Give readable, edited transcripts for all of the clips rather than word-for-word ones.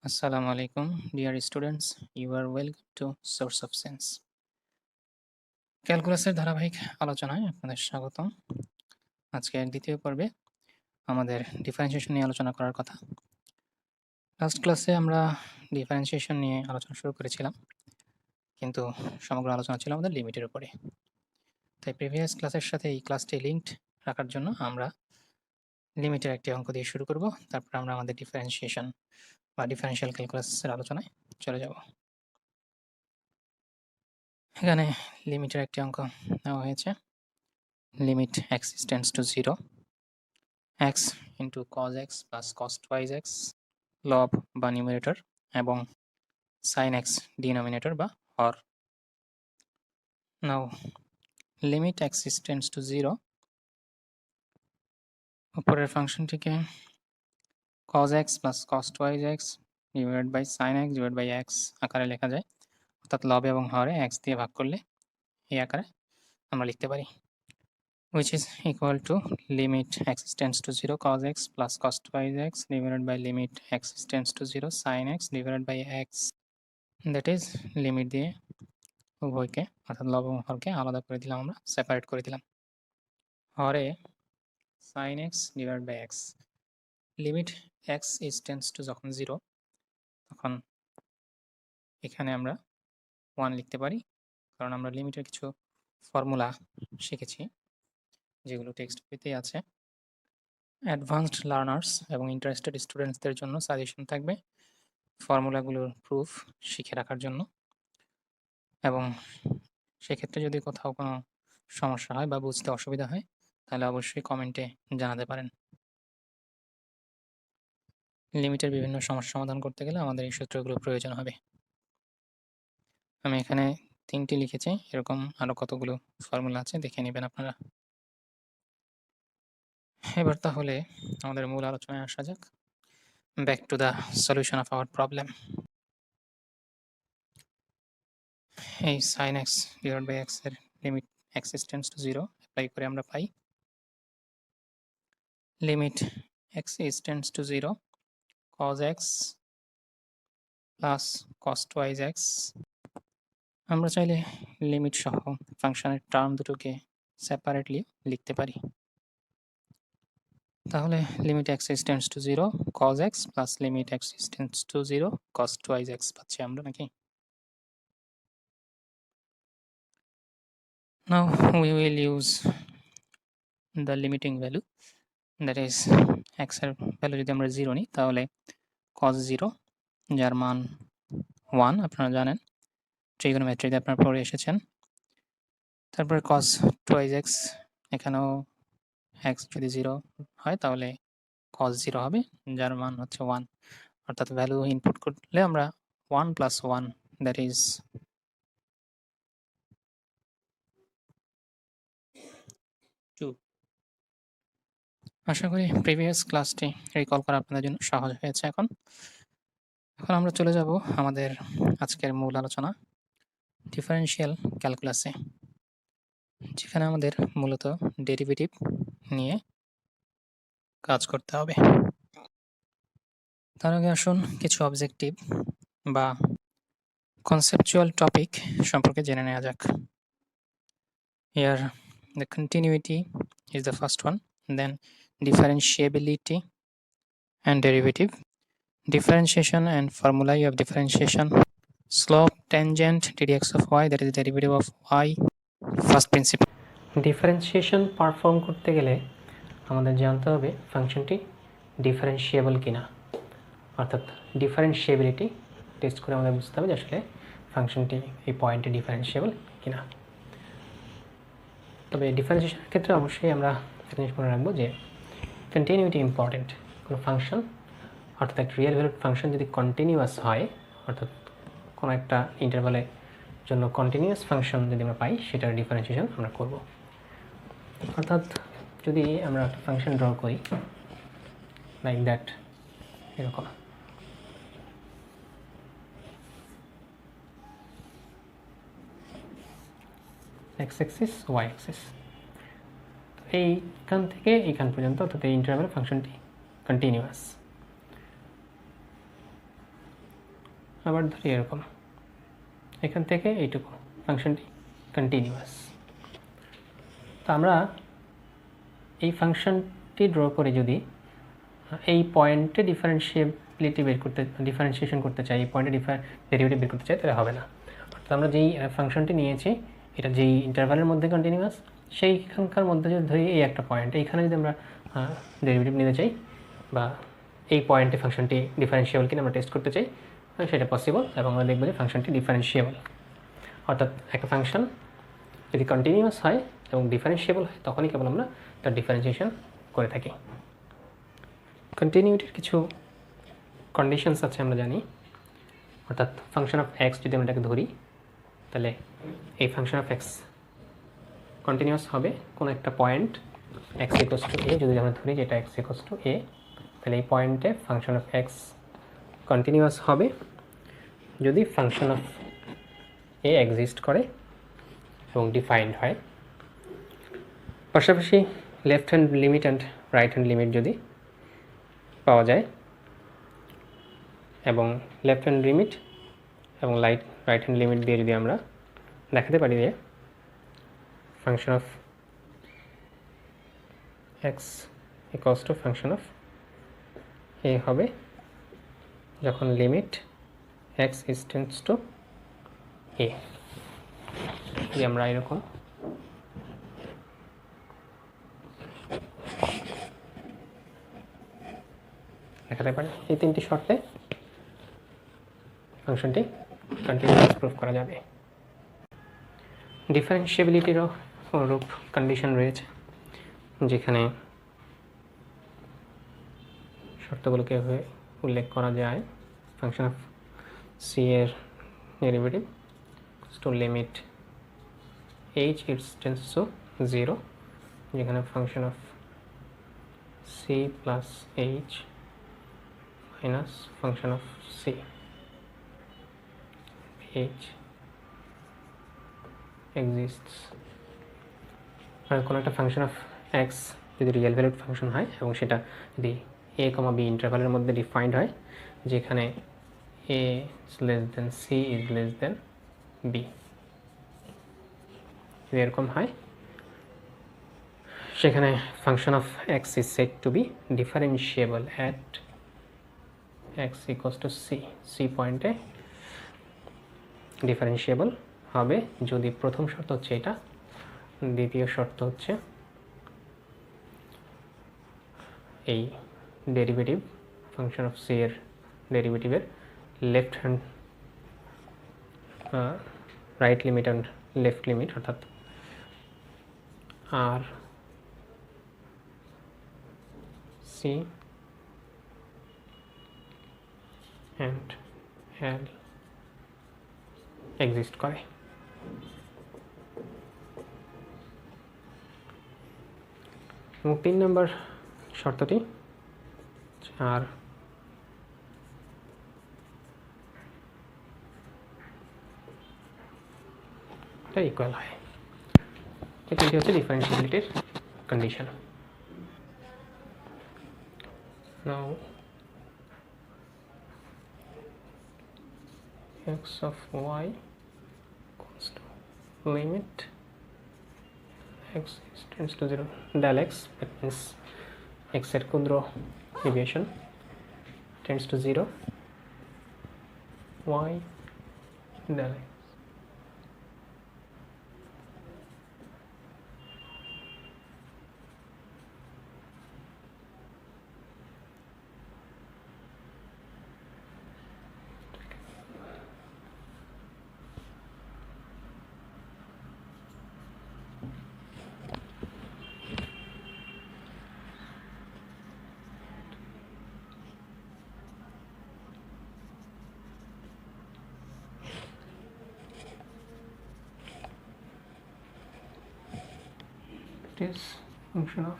Assalamu alaikum, dear students. You are welcome to Source of Sense. ক্যালকুলাসের ধারাবাহিক আলোচনায় আপনাদের স্বাগতম। আজকের দ্বিতীয় পর্বে আমাদের ডিফারেন্সিয়েশন নিয়ে আলোচনা করার কথা। লাস্ট ক্লাসে আমরা ডিফারেন্সিয়েশন নিয়ে আলোচনা শুরু করেছিলাম, কিন্তু সমগ্র আলোচনা ছিল আমাদের লিমিটের উপরে। তাই প্রিভিয়াস ক্লাসের সাথে এই ক্লাসটি লিঙ্কড রাখার জন্য আমরা লিমিটের একটি অঙ্ক দিয়ে শুরু করব, তারপর আমরা আমাদের ডিফারেন্সিয়েশন বা ডিফারেন্সিয়াল ক্যালকুলাসের আলোচনায় চলে যাব। এখানে লিমিটের একটি অঙ্ক নেওয়া হয়েছে। Limit x tends to 0, x into cos x plus cos twice x লব বা নিউমারেটর এবং sin x ডিনোমিনেটর বা হর। নাও লিমিট x tends to 0, উপরের ফাংশনটিকে cos x plus cos twice x divided by sin x divided by x আকারে লেখা যায়, অর্থাৎ লব এবং হরে x দিয়ে ভাগ করলে এই আকারে আমরা লিখতে পারি, which is equal to limit x tends to 0 cos x plus cos twice x divided by limit x tends to 0 sin x divided by x, that is limit দিয়ে উভয়কে অর্থাৎ লব এবং হরকে আলাদা করে দিলাম, আমরা সেপারেট করে দিলাম। হরে sin x divided by x, limit x tends to যখন 0 তখন এখানে আমরা 1 লিখতে পারি, কারণ আমরা লিমিটের কিছু ফর্মুলা শিখেছি যেগুলো টেক্সট বইতেই আছে। অ্যাডভান্সড লার্নার্স এবং ইন্টারেস্টেড স্টুডেন্টসদের জন্য সাজেশন থাকবে ফর্মুলাগুলোর প্রুফ শিখে রাখার জন্য, এবং সেক্ষেত্রে যদি কোথাও কোনো সমস্যা হয় বা বুঝতে অসুবিধা হয় তাহলে অবশ্যই কমেন্টে জানাতে পারেন। লিমিটের বিভিন্ন সমস্যা সমাধান করতে গেলে আমাদের এই সূত্রগুলো প্রয়োজন হবে। আমি এখানে 3টি লিখেছি, এরকম আরও কতগুলো ফর্মুলা আছে, দেখে নেবেন আপনারা। এবার তাহলে আমাদের মূল আলোচনায় আসা যাক। Back to the solution of our problem. এই sin x divide by x এর limit x tends to 0 apply করে আমরা পাই limit x tends to 0 cos x plus cos twice x। আমরা চাইলে লিমিট সহ ফাংশনের টার্ম দুটোকে সেপারেটলি লিখতে পারি। তাহলে limit x tends to 0 cos x plus limit x tends to 0 cos twice x পাচ্ছি আমরা নাকি? Now we will use the limiting value, that is x এর ভ্যালু যদি আমরা 0 নিই তাহলে cos 0 যার মান 1 আপনারা জানেন, ট্রিগোনোমেট্রিতে আপনারা পড়ে এসেছেন। তারপরে cos twice x, এখানেও x যদি 0 হয় তাহলে cos 0 হবে যার মান হচ্ছে 1, অর্থাৎ ভ্যালু ইনপুট করলে আমরা 1 plus 1 that is 2। আশা করি প্রিভিয়াস ক্লাসটি রিকল করা আপনাদের জন্য সহজ হয়েছে। এখন আমরা চলে যাব আমাদের আজকের মূল আলোচনা ডিফারেনশিয়াল ক্যালকুলাসে, যেখানে আমাদের মূলত ডেরিভেটিভ নিয়ে কাজ করতে হবে। তার আগে আসুন কিছু অবজেক্টিভ বা কনসেপচুয়াল টপিক সম্পর্কে জেনে নেওয়া যাক। Here the continuity is the first one, then differentiability and derivative, differentiation and formulae of differentiation, slope, tangent, ddx of y, that is derivative of y, first principle. Differentiation perform করতে গেলে আমাদের জানতে হবে ফাংশনটি ডিফারেন্সিয়েবল কিনা, অর্থাৎ ডিফারেন্সিয়েবিলিটি test করে আমাদের বুঝতে হবে যে আসলে ফাংশনটি এই পয়েন্টে ডিফারেন্সিয়েবল কিনা। তবে ডিফারেন্সিয়েশনের ক্ষেত্রে অবশ্যই আমরা একটা জিনিস মনে রাখবো যে কন্টিনিউটি ইম্পর্টেন্ট। কোনো ফাংশন অর্থাৎ একটা রিয়েল ভ্যালুড ফাংশন যদি কন্টিনিউয়াস হয়, অর্থাৎ কোনো একটা ইন্টারভালের জন্য কন্টিনিউয়াস ফাংশন যদি আমরা পাই, সেটার ডিফারেন্সিয়েশন আমরা করব। অর্থাৎ যদি আমরা একটা ফাংশন ড্র করি লাইক দ্যাট, এরকম এক্স অ্যাক্সিস ওয়াই অ্যাক্সিস, এইখান থেকে এইখান পর্যন্ত অর্থাৎ এই ইন্টারভ্যাল ফাংশনটি কন্টিনিউয়াস। আবার ধরি এরকম, এখান থেকে এইটুকু ফাংশনটি কন্টিনিউয়াস। তো আমরা এই ফাংশনটি ড্র করে যদি এই পয়েন্টে ডিফারেন্সিয়েশন করতে চাই, এই পয়েন্টে ডেরিভেটিভ বের করতে চাই, তাহলে হবে না। অর্থাৎ আমরা যেই ফাংশনটি নিয়েছি এটা যেই ইন্টারভ্যালের মধ্যে কন্টিনিউয়াস, সেইখানকার মধ্যে যদি ধরি এই একটা পয়েন্ট, এইখানে যদি আমরা ডেরিভেটিভ নিতে চাই বা এই পয়েন্টে ফাংশনটি ডিফারেন্সিয়েবল কিনা আমরা টেস্ট করতে চাই, সেটা পসিবল এবং আমরা দেখব যে ফাংশনটি ডিফারেন্সিয়েবল। অর্থাৎ একটা ফাংশন যদি কন্টিনিউয়াস হয় এবং ডিফারেন্সিয়েবল হয় তখনই কেবল আমরা তার ডিফারেন্সিয়েশন করে থাকি। কন্টিনিউটির কিছু কন্ডিশনস আছে আমরা জানি। অর্থাৎ ফাংশন অফ এক্স যদি আমরা এটাকে ধরি, তাহলে এই ফাংশন অফ এক্স কন্টিনিউয়াস হবে কোনো একটা point x equals two a. যদি আমরা ধরি যে এটা এক্স ইকুয়ালস টু এ, তাহলে এই পয়েন্টে ফাংশন অফ এক্স কন্টিনিউয়াস হবে যদি ফাংশন অফ এ এক্সিস্ট করে এবং ডিফাইন্ড হয়। পাশাপাশি left hand limit and right hand limit যদি পাওয়া যায় এবং লেফট হ্যান্ড লিমিট এবং রাইট হ্যান্ড লিমিট দিয়ে যদি আমরা দেখাতে পারি যে function of x equals to function of a হবে যখন limit x is tends to a. যদি আমরা এরকম দেখাতে পারি, এই তিনটি শর্তে ফাংশনটি কন্টিনিউয়াস প্রুফ করা যাবে। ডিফারেন্সিয়েবিলিটিরও অনুরূপ কন্ডিশন রয়েছে, যেখানে শর্তগুলোকে উল্লেখ করা যায়। ফাংশন অফ সি এর derivative to limit H its tends to 0, যেখানে function of C plus H minus function of C H exists। কোনো একটা ফাংশন অফ এক্স যদি রিয়েল ভ্যালুড ফাংশন হয় এবং সেটা যদি এ কমা বি ইন্টারভ্যালের মধ্যে ডিফাইন্ড হয়, যেখানে a is less than c is less than b, যদি এরকম হয় সেখানে function of x is said to be differentiable at x equals to c. C পয়েন্টে ডিফারেন্সিয়েবল হবে যদি প্রথম শর্ত হচ্ছে এটা, দ্বিতীয় শর্ত হচ্ছে এই ডেরিভেটিভ ফাংশন অফ সি এর ডেরিভেটিভের left hand right limit and left limit, অর্থাৎ আর সি অ্যান্ড এল এক্সিস্ট করে। এবং 3 নম্বর শর্তটি আর ইকুয়াল হয়। এটি হচ্ছে ডিফারেন্সিবিলিটির condition. Now x of y equals to limit x tends to 0 del x, that means x এর ক্ষুদ্র deviation tends to 0, y del x। Is function of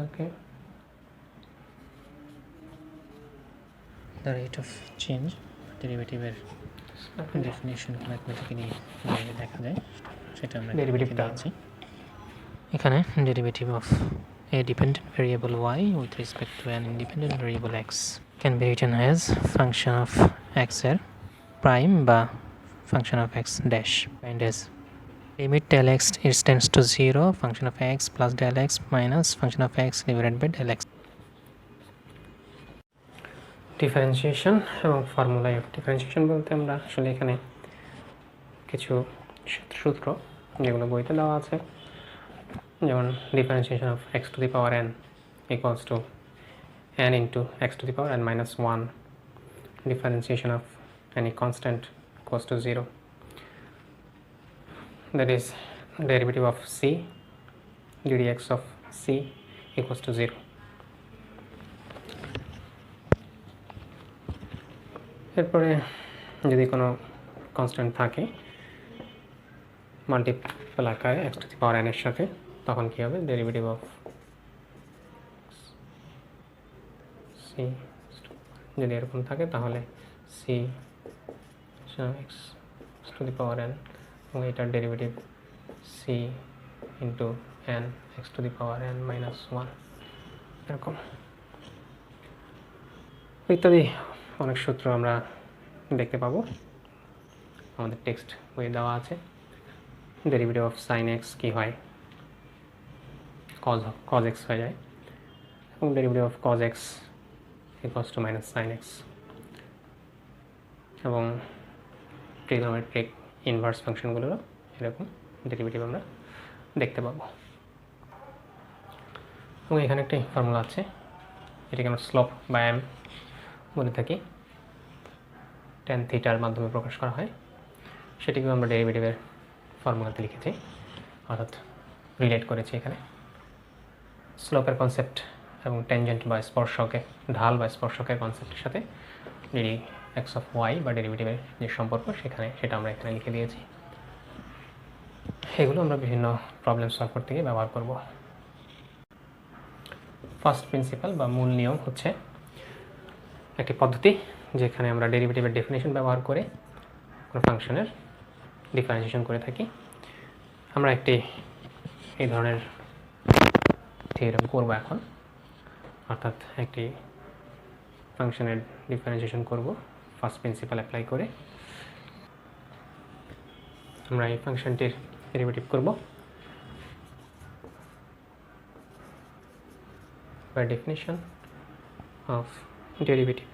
okay the rate of change ডেরিভেটিভের definition mathematically দেখা যায়, সেটা আমরা ডেরিভেটিভটা আছে। এখানে derivative of a dependent variable y with respect to an independent variable x can be written as function of x এর prime বা function of x dash and as limit del x tends to 0 function of x plus del x minus function of x divided by del x. Differentiation এবং formula of differentiation বলতে আমরা আসলে এখানে কিছু সূত্র যেগুলো বইতে দেওয়া আছে, যেমন differentiation of x to the power N equals to n into x to the power n minus 1, differentiation of any constant equals to 0, that is derivative of c ddx of c equals to 0. এরপরে যদি কোনো constant থাকে multiple আকারে x to the power n এর সাথে, তখন কী হবে, derivative of c যদি এরকম থাকে তাহলে c x to the power n এবং এটার derivative c into n x to the power n minus 1, এরকম ইত্যাদি অনেক সূত্র আমরা দেখতে পাবো। আমাদের টেক্সট বইয়ে দেওয়া আছে। ডেরিভেটিভ অফ সাইন এক্স কী হয়, কজ এক্স হয়ে যায়, এবং derivative of cos X equals to minus sine X, এবং ট্রিগোনোমেট্রিক ইনভার্স ফাংশনগুলোরও এরকম ডেরিভেটিভ আমরা দেখতে পাবো। এবং এখানে একটি ফর্মুলা আছে, এটাকে আমরা স্লোপ বা এম বলে থাকি, ট্যান থিটার মাধ্যমে প্রকাশ করা হয়, সেটিকেও আমরা ডেরিভেটিভের ফর্মুলাতে লিখেছি, অর্থাৎ রিলেট করেছি এখানে। স্লোপের কনসেপ্ট এবং ট্যানজেন্ট বা স্পর্শকের ঢাল বা স্পর্শকের কনসেপ্টের সাথে ডি এক্স অফ ওয়াই বা ডেরিভেটিভের যে সম্পর্ক সেটা আমরা এখানে লিখে দিয়েছি। এগুলো আমরা বিভিন্ন প্রবলেম সলভ করতে গিয়ে ব্যবহার করব। ফার্স্ট প্রিন্সিপাল বা মূল নিয়ম হচ্ছে একটি পদ্ধতি যেখানে আমরা ডেরিভেটিভের ডেফিনেশন ব্যবহার করে কোনো ফাংশনের ডিফারেন্সিয়েশন করে থাকি। আমরা এই ধরনের থিওরেম করব এখন, অর্থাৎ একটি ফাংশনের ডিফারেন্সিয়েশন করব ফার্স্ট প্রিন্সিপাল অ্যাপ্লাই করে। আমরা এই ফাংশনটির ডেরিভেটিভ করব by definition of derivative.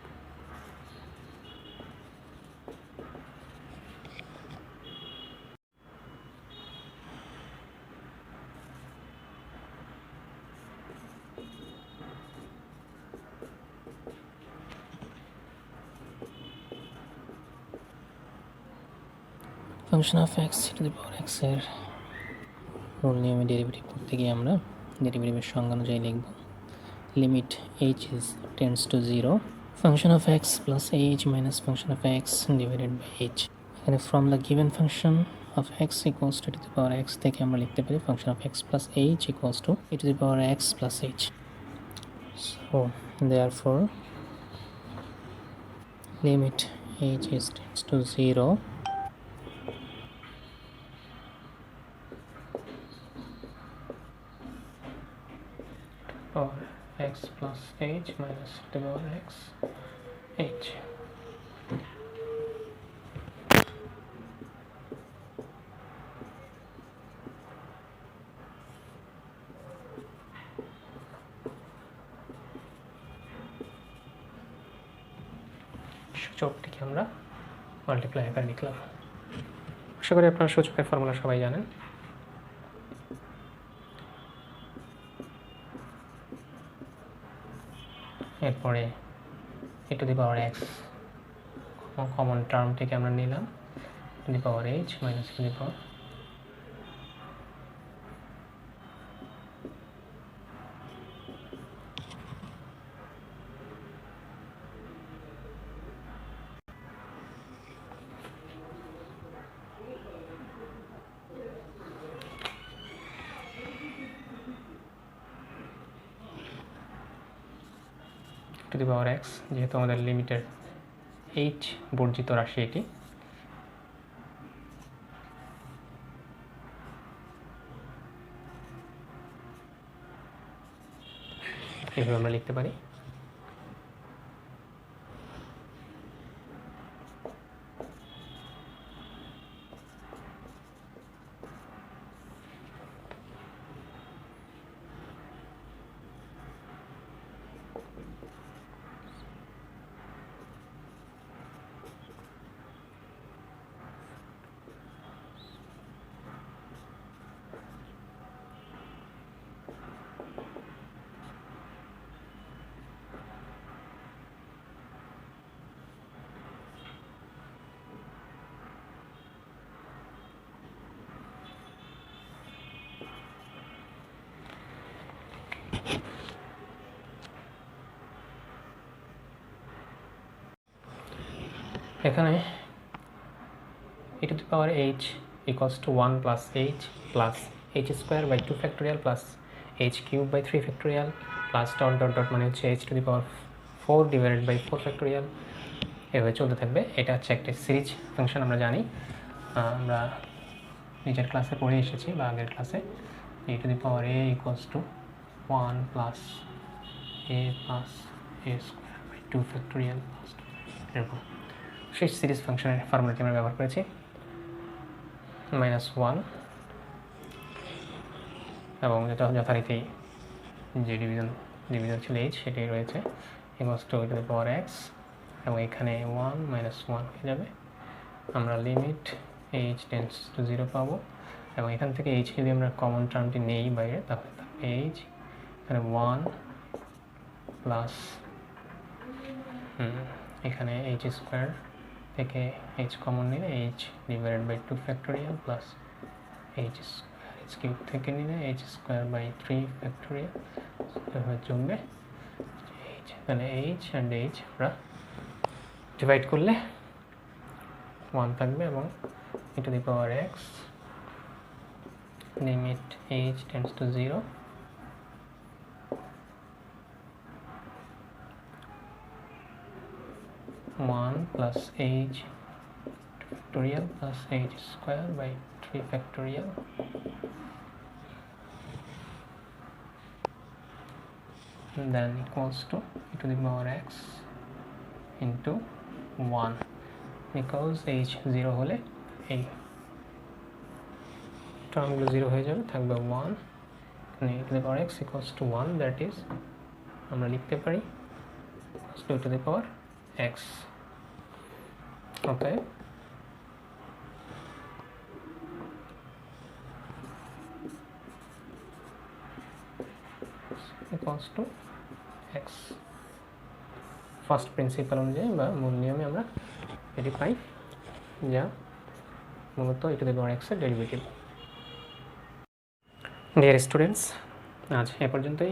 Function of x to the power x এর রুল নিয়মে ডেরিভেটিভ করতে গিয়ে আমরা ডেরিভেটিভের সংজ্ঞা অনুযায়ী লিখব limit h tends to 0 function of x plus h minus function of x divided by h, এখানে from the given function of x equals to the power x থেকে আমরা লিখতে পারি function of x plus h equals to e to the power x plus h. So therefore limit h tends to 0 power x plus h minus the power x h. সূচকটিকে আমরা multiply আকারে লিখলাম। আশা করি আপনারা সূচকের ফর্মুলা সবাই জানেন। এরপরে e to the power x common টার্মটিকে আমরা নিলাম, to the power h minus to the power to the power x, যেহেতু আমাদের লিমিটের h বর্জিত রাশি এটি, এইভাবে আমরা লিখতে পারি। এখানে e to the power h equals to 1 plus h plus h square by 2 factorial plus h cube by 3 factorial plus dot dot dot মানে হচ্ছে h to the power 4 divided by 4 factorial এভাবে চলতে থাকবে। এটা হচ্ছে একটা সিরিজ ফাংশন, আমরা জানি, আমরা নিজের ক্লাসে পড়ে এসেছি বা আগের ক্লাসে। e to the power a equals to 1 plus a plus a square by 2 factorial plus এরকম সেই সিরিজ ফাংশনের ফর্মুলাটি আমরা ব্যবহার করেছি। -1 এবং যেটা যথারীতি যে ডিভিজন ছিল h সেটাই রয়েছে, equals to e to the power x, এবং এখানে 1 -1 হয়ে যাবে। আমরা লিমিট h টেন্ডস টু 0 পাবো, এবং এখান থেকে h যদি আমরা কমন টার্মটি নেই বাইরে, তাহলে h এখানে 1 প্লাস এখানে h স্কোয়ার থেকে h কমন নিলে h divided by 2 factorial plus h square, h cube থেকে নিলে h স্কোয়ার বাই 3 ফ্যাক্টোরিয়াল এভাবে জমবে। h এখানে h অ্যান্ড h আমরা ডিভাইড করলে 1 থাকবে, এবং e to the power x limit h tends to 0 1 plus h factorial plus h square by 3 factorial and then equals to e to the power x into 1, because h 0 হলে এই টার্মগুলো 0 হয়ে যাবে, থাকবে 1, এখানে e to the power x equals to 1, that is আমরা লিখতে পারি equals to e to the power x. Okay, equals to x first principal অনুযায়ী বা মূল নিয়মে আমরা এটি পাই, যা মূলত e to the power x এর ডেরিভেটিভ। ডিয়ার স্টুডেন্টস, আজ এ পর্যন্তই।